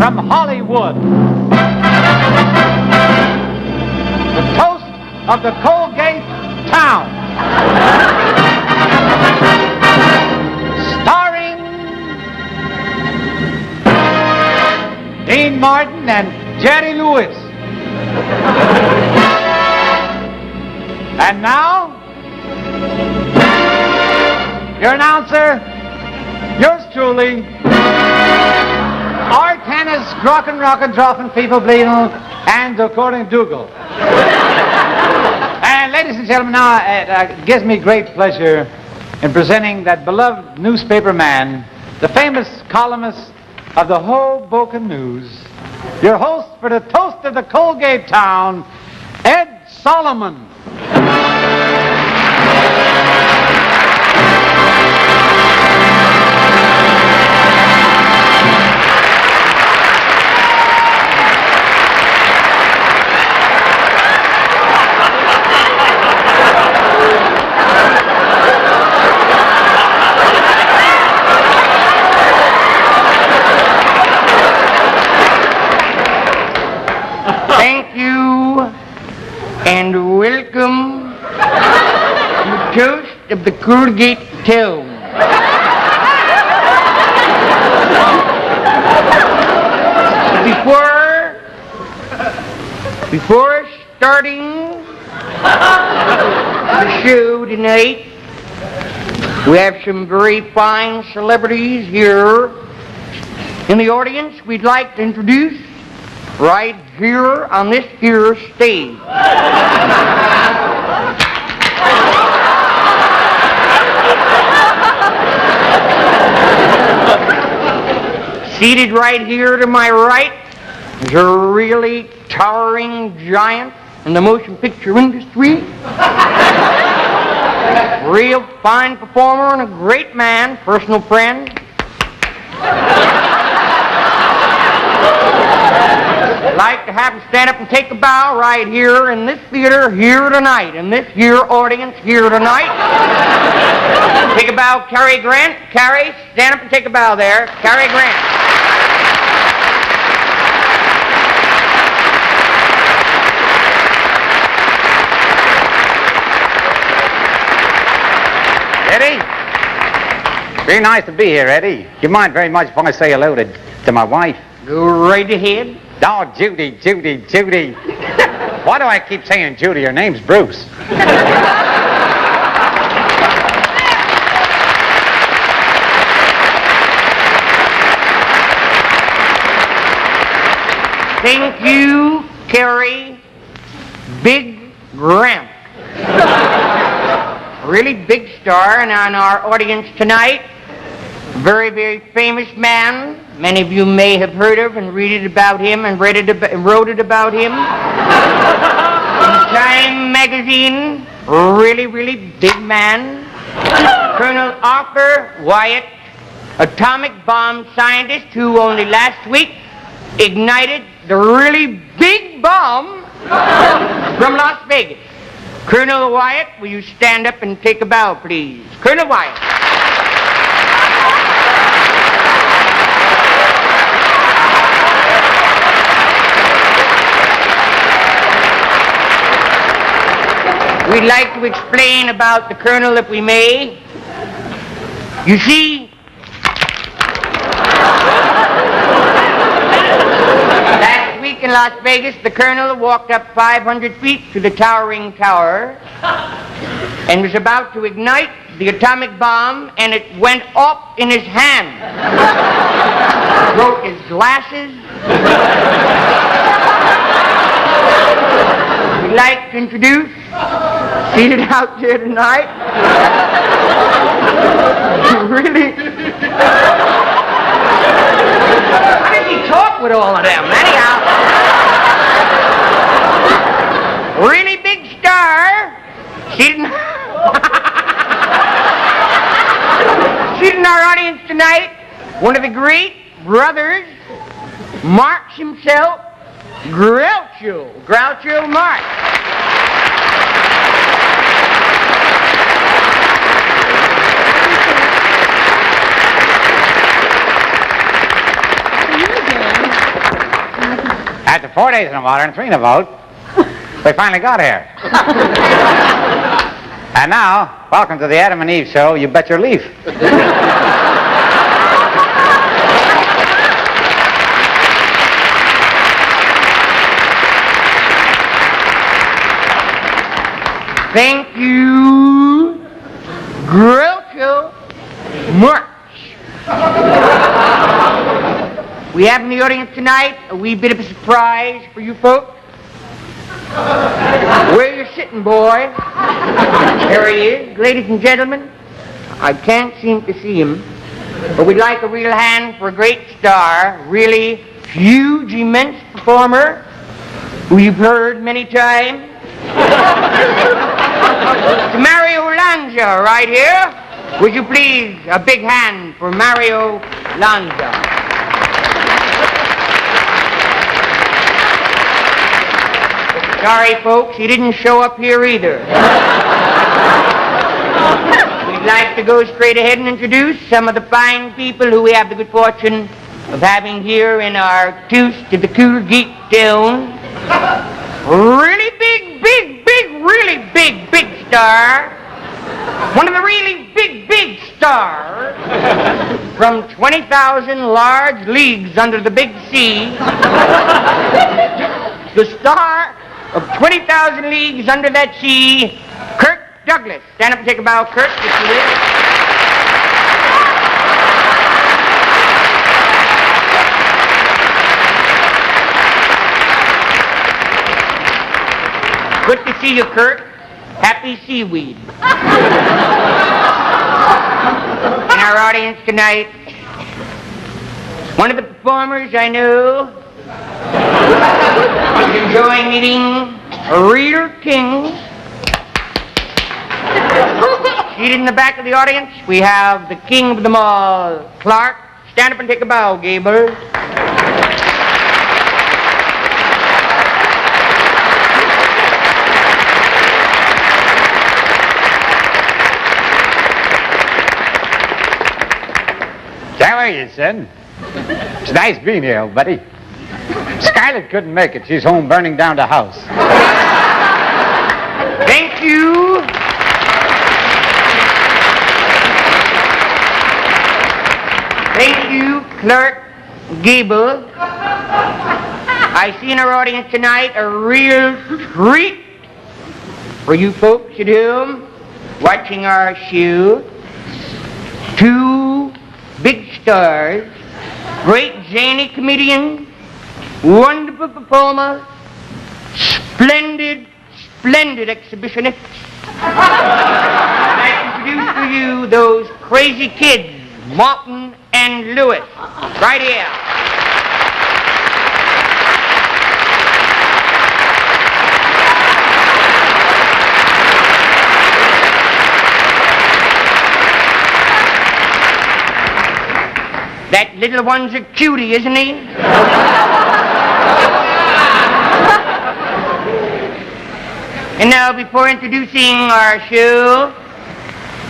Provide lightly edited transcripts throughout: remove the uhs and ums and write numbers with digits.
from Hollywood. The toast of the Colgate town. Starring Dean Martin and Jerry Lewis. And now, your announcer, yours truly, our tennis, Grocken, Rockin', Droffin, People Bleeding, and according Dougal. And ladies and gentlemen, now it gives me great pleasure in presenting that beloved newspaper man, the famous columnist of the Hoboken News, your host for the toast of the Colgate town, Ed Sullivan. Thank you, and welcome to the toast of the Colgate town. Before starting the show tonight, we have some very fine celebrities here in the audience we'd like to introduce right here on this here stage. Seated right here to my right is a really towering giant in the motion picture industry. Real fine performer and a great man, personal friend. I'd like to have him stand up and take a bow right here in this theater here tonight, in this here audience here tonight. Take a bow, Cary Grant. Cary, stand up and take a bow there. Cary Grant. Eddie? Very nice to be here, Eddie. You mind very much if I say hello to my wife? Go right ahead. Oh, Judy. Why do I keep saying Judy? Her name's Bruce. Thank you, Cary. Big Grant. Really big star, and on our audience tonight, very, very famous man. Many of you may have heard of and read it about him and wrote it about him. In Time magazine, really, really big man. Colonel Arthur Wyatt, atomic bomb scientist who only last week ignited the really big bomb from Las Vegas. Colonel Wyatt, will you stand up and take a bow, please? Colonel Wyatt. We'd like to explain about the Colonel, if we may. You see, last week in Las Vegas, the Colonel walked up 500 feet to the towering tower and was about to ignite the atomic bomb, and it went off in his hand. Broke his glasses. We'd like to introduce, seated out there tonight, really... How does he talk with all of them, anyhow? Really big star, seated in our audience tonight, one of the great brothers, Marx himself, Groucho Marx. After 4 days in the water and 3 in the boat, we finally got here. And now, welcome to the Adam and Eve show, You Bet Your Leaf. Thank you, Groucho Marx. We have in the audience tonight a wee bit of a surprise for you folks. Where you sitting, boy? There he is, ladies and gentlemen. I can't seem to see him, but we'd like a real hand for a great star, really huge, immense performer who you've heard many times. It's Mario Lanza right here. Would you please, a big hand for Mario Lanza. Sorry, folks, he didn't show up here either. We'd like to go straight ahead and introduce some of the fine people who we have the good fortune of having here in our toast to the cool geek town. Really really big star. One of the really big stars from 20,000 large leagues under the big sea. The star of 20,000 leagues under that sea, Kirk Douglas. Stand up and take a bow, Kirk, if you will. Good to see you, Kirk. Happy seaweed. In our audience tonight, one of the performers I know is enjoying meeting a real king. Seated in the back of the audience, we have the king of them all, Clark. Stand up and take a bow, Gable. How are you, son? It's nice being here, old buddy. Scarlett couldn't make it. She's home burning down the house. Thank you. Thank you, Clerk Gable. I see in our audience tonight a real treat for you folks at home watching our show. Two big stars, great zany comedians, wonderful performers, splendid exhibitionists. I introduce to you those crazy kids, Martin and Lewis, right here. That little one's a cutie, isn't he? And now, before introducing our show,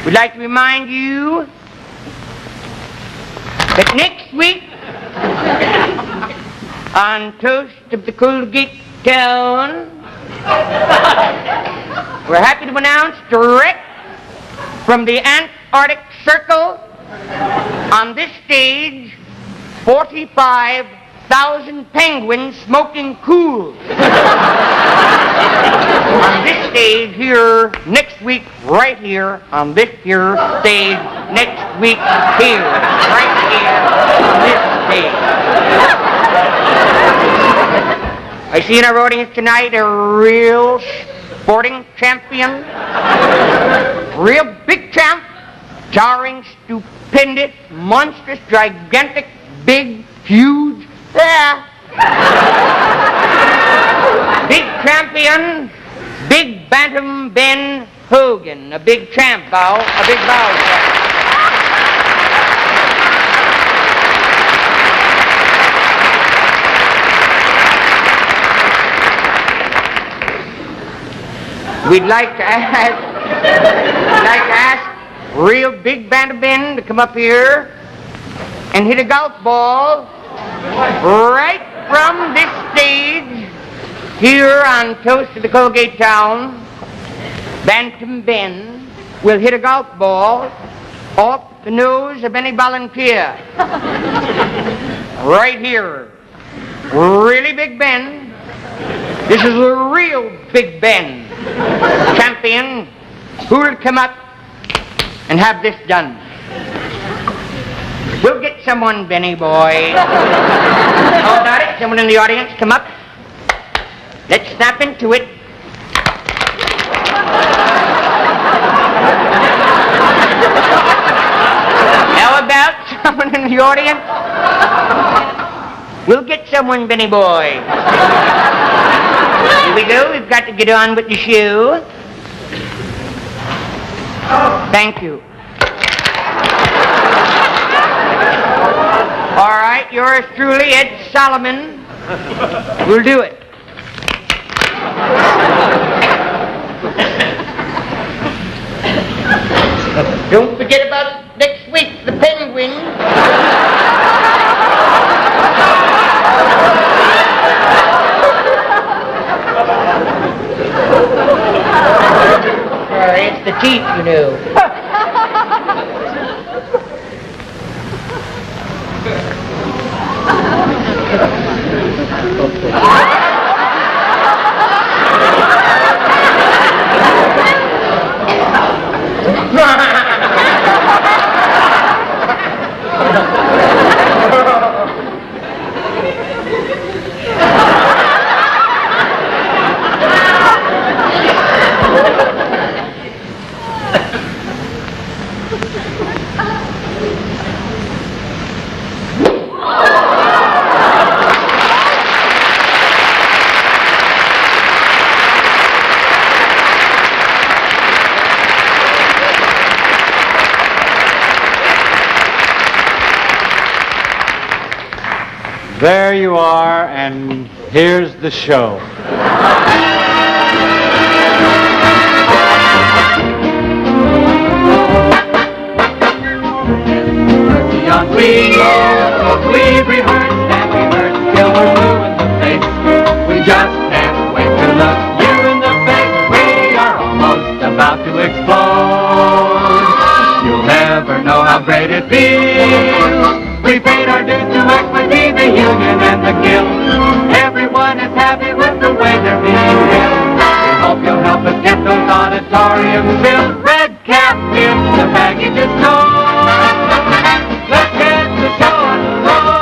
we'd like to remind you that next week, on Toast of the Colgate Town, we're happy to announce direct from the Antarctic Circle on this stage, 45,000 penguins smoking cool. On this stage here, next week, right here, on this here stage, next week, here, right here, on this stage. I see in our audience tonight a real sporting champion, real big champ, towering, stupendous, monstrous, gigantic, big, huge, big champion, big bantam Ben Hogan, a big champ bow, a big bow. We'd like to ask real big bantam Ben to come up here and hit a golf ball right from this stage, here on toast to the Colgate town, Bantam Ben will hit a golf ball off the nose of any volunteer. Right here. Really Big Ben. This is a real Big Ben. Champion, who will come up and have this done? We'll get someone, Benny boy. How about it? Someone in the audience, come up. Let's snap into it. How about someone in the audience? We'll get someone, Benny boy. Here we go. We've got to get on with the show. Thank you. All right, yours truly, Ed Sullivan. We'll do it. Don't forget about next week, the Penguin. Sorry, it's the teeth, you know. There you are, and here's the show. We've rehearsed and rehearsed till we're blue in the face. We just can't wait to look you in the face. We are almost about to explode. You'll never know how great it feels. We paid our dues to expertise, the union and the guild. Everyone is happy with the way they're being held. We hope you'll help us get those auditoriums filled. Red cap if the baggage is told. Let's get the show on the road.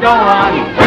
Go on.